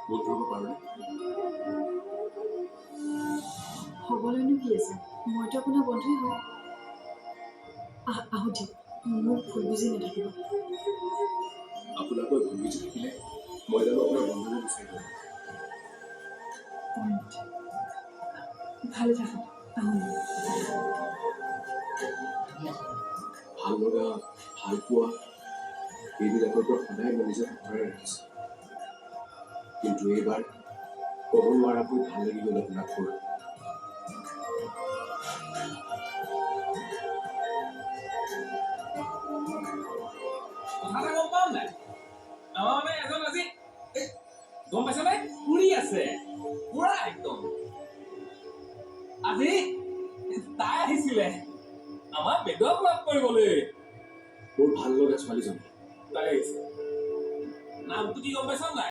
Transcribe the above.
বন্ধু হ'ব পাৰোঁনে? হ'বলৈনো কি আছে, মইতো আপোনাৰ বন্ধুৱেই হয়। আহো দিয়ক, মোক ভুল বুজি নাথাকিব। আপোনাকৈ ভুল বুজি থাকিলে মই জানো আপোনাৰ বন্ধু হ'ব বিচাৰিব। ভালে থাকক, আহোঁ। ভাল লগা, ভাল পোৱা এইবিলাকৰ পৰা সদায় মই নিজক আঁতৰাই ৰাখিছোঁ। কিন্তু এইবাৰ ক'ব নোৱাৰাকৈ ভাল লাগি গ'ল আপোনাক মোৰ। কথা এটা গম পাওঁ নাই? আমাৰ মানে এজন আজি গম পাইছ নে? ফুৰি আছে পুৰা একদম। আজি তাই আহিছিলে আমাৰ বেদক লগ কৰিবলৈ। মোৰ ভাল লগা ছোৱালীজনী